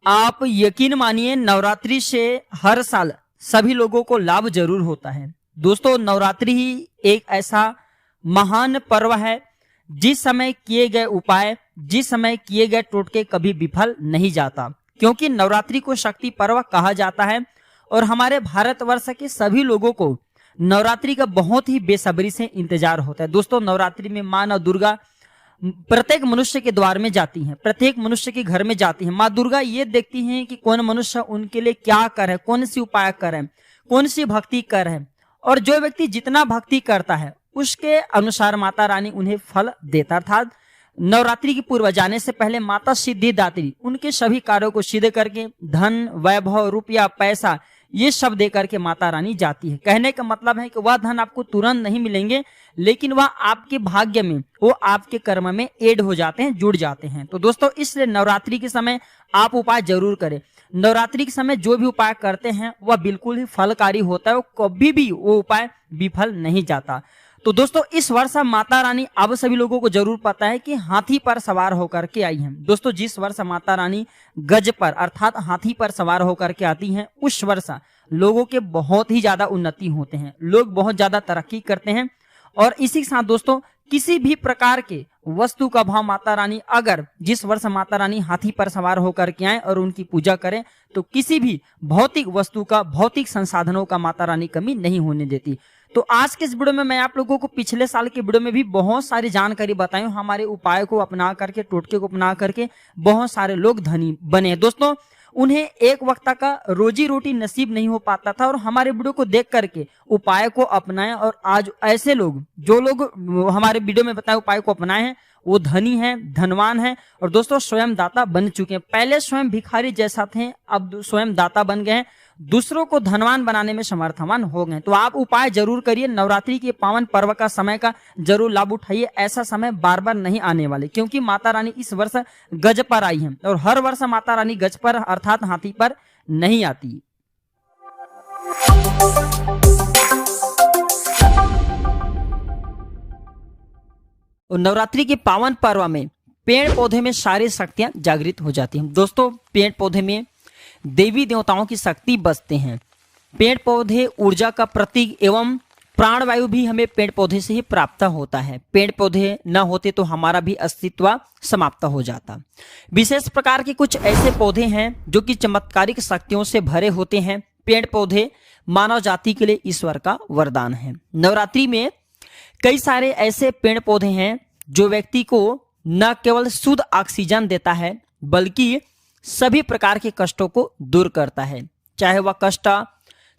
आप यकीन मानिए नवरात्रि से हर साल सभी लोगों को लाभ जरूर होता है। दोस्तों, नवरात्रि ही एक ऐसा महान पर्व है जिस समय किए गए उपाय, जिस समय किए गए टोटके कभी विफल नहीं जाता, क्योंकि नवरात्रि को शक्ति पर्व कहा जाता है। और हमारे भारतवर्ष के सभी लोगों को नवरात्रि का बहुत ही बेसब्री से इंतजार होता है। दोस्तों, नवरात्रि में माँ नौ दुर्गा प्रत्येक मनुष्य के द्वार में जाती हैं, प्रत्येक मनुष्य के घर में जाती हैं। माँ दुर्गा ये देखती हैं कि कौन मनुष्य उनके लिए क्या करे, कौन सी उपाय करे, कौन सी भक्ति करे, और जो व्यक्ति जितना भक्ति करता है उसके अनुसार माता रानी उन्हें फल देता था। नवरात्रि की पूर्व जाने से पहले माता सिद्धिदात्री उनके सभी कार्यों को सिद्ध करके धन, वैभव, रुपया, पैसा ये सब दे करके माता रानी जाती है। कहने का मतलब है कि वह धन आपको तुरंत नहीं मिलेंगे, लेकिन वह आपके भाग्य में, वो आपके कर्म में ऐड हो जाते हैं, जुड़ जाते हैं। तो दोस्तों, इसलिए नवरात्रि के समय आप उपाय जरूर करें। नवरात्रि के समय जो भी उपाय करते हैं वह बिल्कुल ही फलकारी होता है, कभी भी वो उपाय विफल नहीं जाता। तो दोस्तों, इस वर्ष माता रानी अब सभी लोगों को जरूर पता है कि हाथी पर सवार होकर के आई हैं। दोस्तों, जिस वर्ष माता रानी गज पर अर्थात हाथी पर सवार होकर के आती हैं, उस वर्ष लोगों के बहुत ही ज्यादा उन्नति होते हैं, लोग बहुत ज्यादा तरक्की करते हैं। और इसी के साथ दोस्तों, किसी भी प्रकार के वस्तु का भाव माता रानी अगर जिस वर्ष माता रानी हाथी पर सवार होकर के आए और उनकी पूजा करें, तो किसी भी भौतिक वस्तु का, भौतिक संसाधनों का माता रानी कमी नहीं होने देती। तो आज के इस वीडियो में मैं आप लोगों को पिछले साल के वीडियो में भी बहुत सारी जानकारी बताई हूं। हमारे उपाय को अपना करके, टोटके को अपना करके बहुत सारे लोग धनी बने। दोस्तों, उन्हें एक वक्त का रोजी रोटी नसीब नहीं हो पाता था, और हमारे वीडियो को देख करके उपाय को अपनाएं, और आज ऐसे लोग, जो लोग हमारे वीडियो में बताए उपाय को अपनाए हैं, वो धनी हैं, धनवान हैं, और दोस्तों स्वयं दाता बन चुके हैं। पहले स्वयं भिखारी जैसा थे, अब स्वयं दाता बन गए हैं, दूसरों को धनवान बनाने में समर्थवान हो गए। तो आप उपाय जरूर करिए, नवरात्रि के पावन पर्व का समय का जरूर लाभ उठाइए। ऐसा समय बार बार नहीं आने वाले, क्योंकि माता रानी इस वर्ष गज पर आई है, और हर वर्ष माता रानी गज पर अर्थात हाथी पर नहीं आती। और नवरात्रि के पावन पर्व में पेड़ पौधे में सारी शक्तियां जागृत हो जाती हैं। दोस्तों, पेड़ पौधे में देवी देवताओं की शक्ति बसते हैं। पेड़ पौधे ऊर्जा का प्रतीक एवं प्राणवायु भी हमें पेड़ पौधे से ही प्राप्त होता है। पेड़ पौधे न होते तो हमारा भी अस्तित्व समाप्त हो जाता। विशेष प्रकार के कुछ ऐसे पौधे हैं जो कि चमत्कारिक शक्तियों से भरे होते हैं। पेड़ पौधे मानव जाति के लिए ईश्वर का वरदान है। नवरात्रि में कई सारे ऐसे पेड़ पौधे हैं जो व्यक्ति को न केवल शुद्ध ऑक्सीजन देता है, बल्कि सभी प्रकार के कष्टों को दूर करता है। चाहे वह कष्ट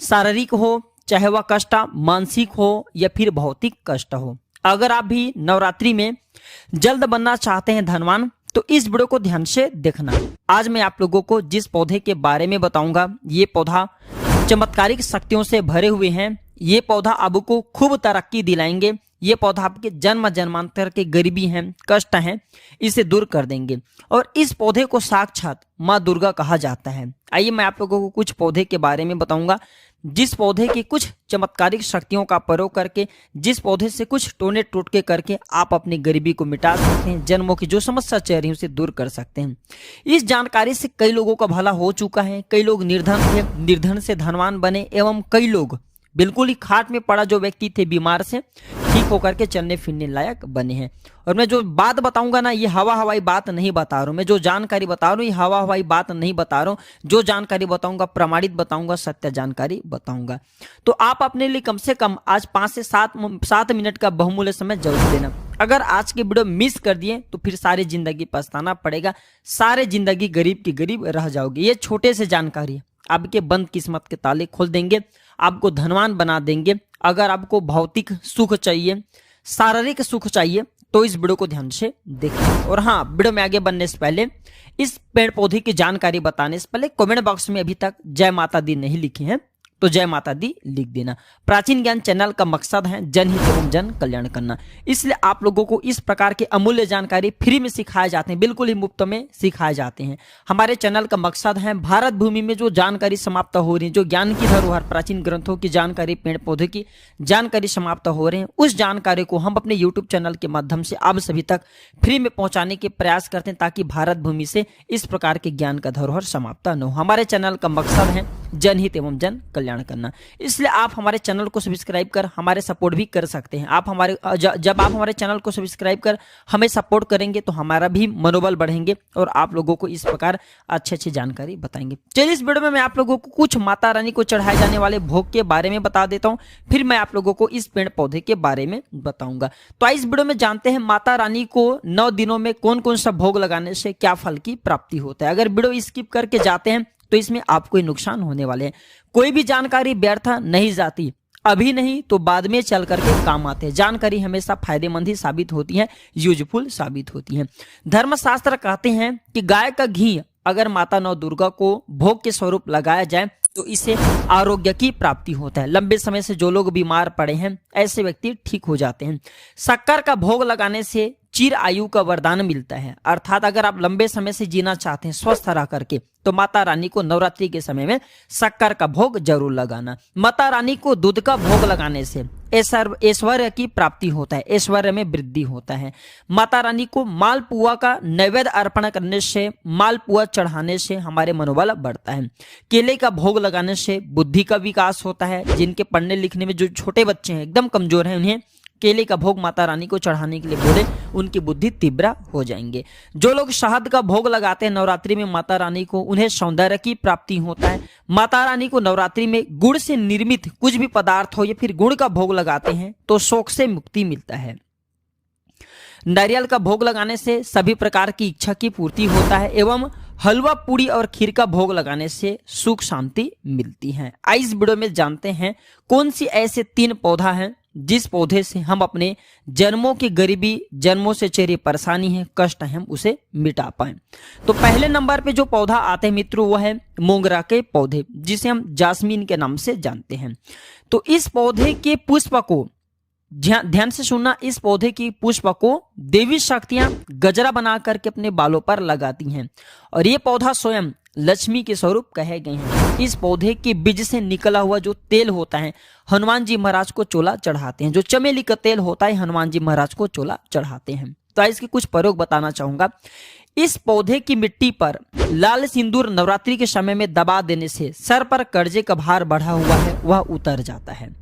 शारीरिक हो, चाहे वह कष्ट मानसिक हो, या फिर भौतिक कष्ट हो। अगर आप भी नवरात्रि में जल्द बनना चाहते हैं धनवान, तो इस वीडियो को ध्यान से देखना। आज मैं आप लोगों को जिस पौधे के बारे में बताऊंगा, ये पौधा चमत्कारिक शक्तियों से भरे हुए हैं। ये पौधा आपको खूब तरक्की दिलाएंगे। ये पौधा आपके जन्म जन्मांतर के गरीबी हैं, कष्ट हैं, इसे दूर कर देंगे। और इस पौधे को साक्षात माँ दुर्गा कहा जाता है। आइए मैं आप लोगों को कुछ पौधे के बारे में बताऊंगा, जिस पौधे की कुछ चमत्कारिक शक्तियों का प्रयोग करके, जिस पौधे से कुछ टोने टोटके करके आप अपनी गरीबी को मिटा सकते हैं, जन्मों की जो समस्या चल रही है उसे दूर कर सकते हैं। इस जानकारी से कई लोगों का भला हो चुका है। कई लोग निर्धन थे, निर्धन से धनवान बने, एवं कई लोग बिल्कुल ही खाट में पड़ा जो व्यक्ति थे बीमार से ठीक होकर के चलने फिरने लायक बने हैं। और मैं जो बात बताऊंगा ना, ये हवा हवाई बात नहीं बता रहा हूं। मैं जो जानकारी बता रहा हूं, ये हवा हवाई बात नहीं बता रहा हूं। जो जानकारी बताऊंगा प्रमाणित बताऊंगा, सत्य जानकारी बताऊंगा। तो आप अपने लिए कम से कम आज 5 से 7 मिनट का बहुमूल्य समय जरूर देना। अगर आज की वीडियो मिस कर दिए तो फिर सारी जिंदगी पछताना पड़ेगा, सारे जिंदगी गरीब की गरीब रह जाओगे। ये छोटे से जानकारी आपके बंद किस्मत के ताले खोल देंगे, आपको धनवान बना देंगे। अगर आपको भौतिक सुख चाहिए, शारीरिक सुख चाहिए, तो इस वीडियो को ध्यान से देखें। और हाँ, वीडियो में आगे बढ़ने से पहले, इस पेड़ पौधे की जानकारी बताने से पहले कमेंट बॉक्स में अभी तक जय माता दी नहीं लिखी है तो जय माता दी लिख देना। प्राचीन ज्ञान चैनल का मकसद है जनहित एवं जन कल्याण करना, इसलिए आप लोगों को इस प्रकार के अमूल्य जानकारी फ्री में सिखाए जाते हैं, बिल्कुल ही मुफ्त में सिखाए जाते हैं। हमारे चैनल का मकसद है भारत भूमि में जो जानकारी समाप्त हो रही है, जो ज्ञान की धरोहर प्राचीन ग्रंथों की जानकारी, पेड़ पौधे की जानकारी समाप्त हो रहे हैं, उस जानकारी को हम अपने यूट्यूब चैनल के माध्यम से आप सभी तक फ्री में पहुंचाने के प्रयास करते हैं, ताकि भारत भूमि से इस प्रकार के ज्ञान का धरोहर समाप्त न हो। हमारे चैनल का मकसद है जनहित एवं जन कल्याण करना, इसलिए आप हमारे चैनल को सब्सक्राइब कर हमारे सपोर्ट भी कर सकते हैं। आप हमारे जब आप हमारे चैनल को सब्सक्राइब कर हमें सपोर्ट करेंगे तो हमारा भी मनोबल बढ़ेंगे और आप लोगों को इस प्रकार अच्छी अच्छी जानकारी बताएंगे। चलिए इस वीडियो में मैं आप लोगों को कुछ माता रानी को चढ़ाए जाने वाले भोग के बारे में बता देता हूँ, फिर मैं आप लोगों को इस पेड़ पौधे के बारे में बताऊंगा। तो इस वीडियो में जानते हैं माता रानी को 9 दिनों में कौन कौन सा भोग लगाने से क्या फल की प्राप्ति होता है। अगर वीडियो स्किप करके जाते हैं तो इसमें आपको ही नुकसान होने वाले हैं। कोई भी जानकारी व्यर्थ नहीं जाती, अभी नहीं तो बाद में चल करके काम आते हैं। जानकारी हमेशा फायदेमंद ही साबित होती है, यूजफुल साबित होती है। धर्मशास्त्र कहते हैं कि गाय का घी अगर माता नौ दुर्गा को भोग के स्वरूप लगाया जाए तो इससे आरोग्य की प्राप्ति होता है। लंबे समय से जो लोग बीमार पड़े हैं ऐसे व्यक्ति ठीक हो जाते हैं। शक्कर का भोग लगाने से चिर आयु का वरदान मिलता है, अर्थात अगर आप लंबे समय से जीना चाहते हैं स्वस्थ रह करके तो माता रानी को नवरात्रि के समय में शक्कर का भोग जरूर लगाना। माता रानी को दूध का भोग लगाने से ऐश्वर्य की प्राप्ति होता है, ऐश्वर्य में वृद्धि होता है। माता रानी को मालपुआ का नैवेद्य अर्पण करने से, मालपुआ चढ़ाने से हमारे मनोबल बढ़ता है। केले का भोग लगाने से बुद्धि का विकास होता है। जिनके पढ़ने लिखने में जो छोटे बच्चे हैं एकदम कमजोर हैं, उन्हें केले का भोग माता रानी को चढ़ाने के लिए बोले, उनकी बुद्धि तीव्र हो जाएंगे। जो लोग शहद का भोग लगाते हैं नवरात्रि में माता रानी को, उन्हें सौंदर्य की प्राप्ति होता है। माता रानी को नवरात्रि में गुड़ से निर्मित कुछ भी पदार्थ हो या फिर गुड़ का भोग लगाते हैं तो शोक से मुक्ति मिलता है। नारियल का भोग लगाने से सभी प्रकार की इच्छा की पूर्ति होता है एवं हलवा पूड़ी और खीर का भोग लगाने से सुख शांति मिलती है। इस वीडियो में जानते हैं कौन सी ऐसे 3 पौधा हैं जिस पौधे से हम अपने जन्मों की गरीबी, जन्मों से चेहरे परेशानी है, कष्ट है, हम उसे मिटा पाए। तो पहले नंबर पे जो पौधा आते हैं मित्रों वो है मोगरा के पौधे, जिसे हम जास्मीन के नाम से जानते हैं। तो इस पौधे के पुष्प को ध्यान से सुनना, इस पौधे की पुष्प को देवी शक्तियां गजरा बना करके अपने बालों पर लगाती हैं और ये पौधा स्वयं लक्ष्मी के स्वरूप कहे गए हैं। इस पौधे के बीज से निकला हुआ जो तेल होता है हनुमान जी महाराज को चोला चढ़ाते हैं। जो चमेली का तेल होता है हनुमान जी महाराज को चोला चढ़ाते हैं। तो इसके कुछ प्रयोग बताना चाहूंगा। इस पौधे की मिट्टी पर लाल सिंदूर नवरात्रि के समय में दबा देने से सर पर कर्जे का भार बढ़ा हुआ है वह उतर जाता है।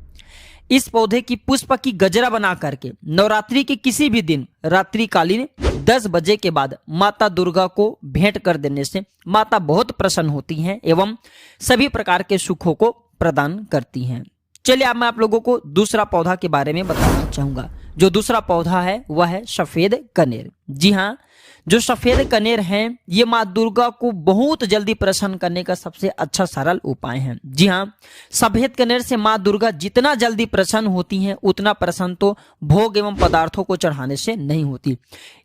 इस पौधे की पुष्प की गजरा बना करके नवरात्रि के किसी भी दिन रात्रिकालीन 10 बजे के बाद माता दुर्गा को भेंट कर देने से माता बहुत प्रसन्न होती हैं एवं सभी प्रकार के सुखों को प्रदान करती हैं। चलिए अब मैं आप लोगों को दूसरा पौधा के बारे में बताना चाहूंगा। जो दूसरा पौधा है वह है सफेद कनेर। जी हाँ, जो सफेद कनेर हैं ये माँ दुर्गा को बहुत जल्दी प्रसन्न करने का सबसे अच्छा सरल उपाय है। जी हाँ, सफेद कनेर से माँ दुर्गा जितना जल्दी प्रसन्न होती हैं उतना प्रसन्न तो भोग एवं पदार्थों को चढ़ाने से नहीं होती।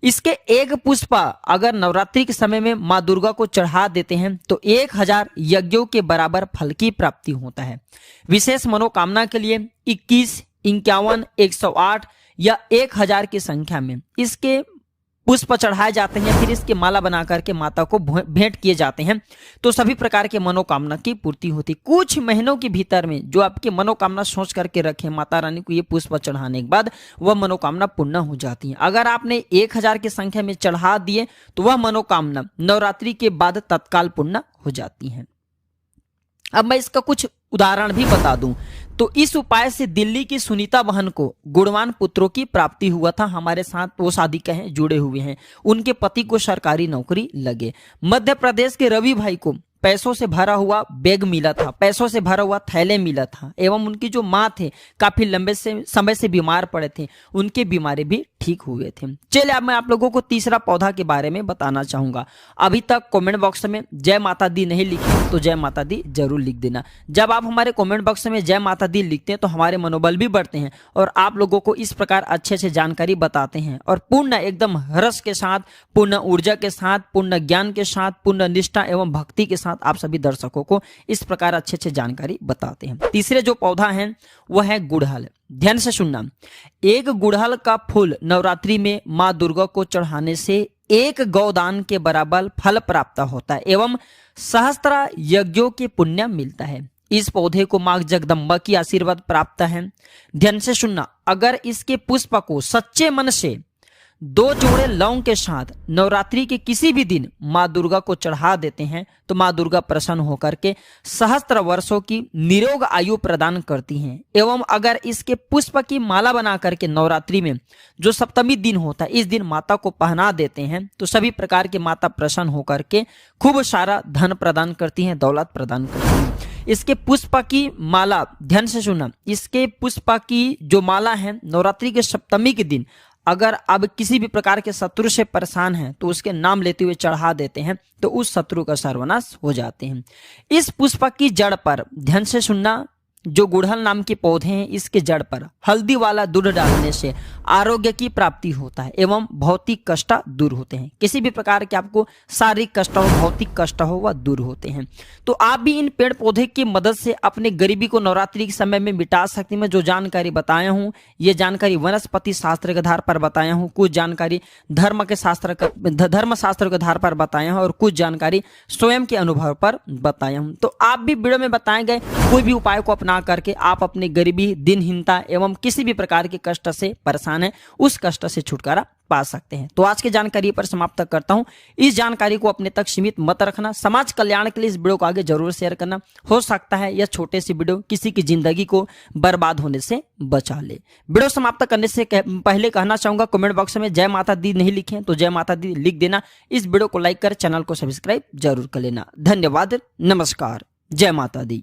इसके एक पुष्प अगर नवरात्रि के समय में माँ दुर्गा को चढ़ा देते हैं तो 1000 यज्ञों के बराबर फल की प्राप्ति होता है। विशेष मनोकामना के लिए 21, 51, 108 या 1000 की संख्या में इसके पुष्प चढ़ाए जाते हैं, फिर इसकी माला बना करके माता को भेंट किए जाते हैं तो सभी प्रकार के मनोकामना की पूर्ति होती। कुछ महीनों के भीतर में जो आपकी मनोकामना सोच करके रखे माता रानी को ये पुष्प चढ़ाने के बाद वह मनोकामना पूर्ण हो जाती है। अगर आपने 1000 की संख्या में चढ़ा दिए तो वह मनोकामना नवरात्रि के बाद तत्काल पूर्ण हो जाती है। अब मैं इसका कुछ उदाहरण भी बता दूं तो इस उपाय से दिल्ली की सुनीता बहन को गुणवान पुत्रों की प्राप्ति हुआ था। हमारे साथ वो शादी के हैं, जुड़े हुए हैं, उनके पति को सरकारी नौकरी लगे। मध्य प्रदेश के रवि भाई को पैसों से भरा हुआ बैग मिला था, पैसों से भरा हुआ थैले मिला था एवं उनकी जो माँ थे काफी लंबे समय से बीमार पड़े थे, उनकी बीमारी भी ठीक हुए थे। चलिए अब मैं आप लोगों को तीसरा पौधा के बारे में बताना चाहूंगा। अभी तक कमेंट बॉक्स में जय माता दी नहीं लिखी तो जय माता दी जरूर लिख देना। जब आप हमारे कमेंट बॉक्स में जय माता दी लिखते हैं तो हमारे मनोबल भी बढ़ते हैं और आप लोगों को इस प्रकार अच्छे से जानकारी बताते हैं और पूर्ण एकदम हर्ष के साथ, पूर्ण ऊर्जा के साथ, पूर्ण ज्ञान के साथ, पूर्ण निष्ठा एवं भक्ति के साथ साथ आप सभी दर्शकों को इस प्रकार अच्छे अच्छे जानकारी बताते हैं। तीसरे जो पौधा है वह है गुड़हल। ध्यान से सुनना, एक गुड़हल का फूल नवरात्रि में माँ दुर्गा को चढ़ाने से एक गौदान के बराबर फल प्राप्त होता है एवं सहस्त्र यज्ञों के पुण्य मिलता है। इस पौधे को माँ जगदम्बा की आशीर्वाद प्राप्त है। ध्यान से सुनना, अगर इसके पुष्प को सच्चे मन से 2 जोड़े लौंग के साथ नवरात्रि के किसी भी दिन माँ दुर्गा को चढ़ा देते हैं तो माँ दुर्गा प्रसन्न होकर के सहस्त्र वर्षों की निरोग आयु प्रदान करती हैं। एवं अगर इसके पुष्प की माला बना करके नवरात्रि में जो सप्तमी दिन होता है इस दिन माता को पहना देते हैं तो सभी प्रकार के माता प्रसन्न होकर के खूब सारा धन प्रदान करती हैं, दौलत प्रदान करती हैं। इसके पुष्प की माला, ध्यान से सुनना, इसके पुष्प की जो माला है नवरात्रि के सप्तमी के दिन अगर अब किसी भी प्रकार के शत्रु से परेशान हैं तो उसके नाम लेते हुए चढ़ा देते हैं तो उस शत्रु का सर्वनाश हो जाते हैं। इस पुष्प की जड़ पर, ध्यान से सुनना, जो गुड़हल नाम के पौधे हैं इसके जड़ पर हल्दी वाला दूध डालने से आरोग्य की प्राप्ति होता है एवं भौतिक कष्ट दूर होते हैं। किसी भी प्रकार के आपको शारीरिक कष्ट हो, भौतिक कष्ट हो, वह दूर होते हैं। तो आप भी इन पेड़ पौधे की मदद से अपने गरीबी को नवरात्रि के समय में मिटा सकते हैं। मैं जो जानकारी बताया हूँ ये जानकारी वनस्पति शास्त्र के आधार पर बताया हूँ, कुछ जानकारी धर्म शास्त्र के आधार पर बताया हूँ और कुछ जानकारी स्वयं के अनुभव पर बताया हूँ। तो आप भी वीडियो में बताए गए कोई भी उपाय को अपना करके आप अपनी गरीबी, दिनहीनता एवं किसी भी प्रकार के कष्ट से परेशान है उस कष्ट से छुटकारा पा सकते हैं। तो आज की जानकारी पर समाप्त करता हूं। इस जानकारी को अपने तक सीमित मत रखना, समाज कल्याण के लिए इस वीडियो को आगे जरूर शेयर करना। हो सकता है यह छोटे सी वीडियो किसी की जिंदगी को बर्बाद होने से बचा ले। वीडियो समाप्त करने से पहले कहना चाहूंगा, कमेंट बॉक्स में जय माता दी नहीं लिखे तो जय माता दी लिख देना। इस वीडियो को लाइक कर चैनल को सब्सक्राइब जरूर कर लेना। धन्यवाद, नमस्कार, जय माता दी।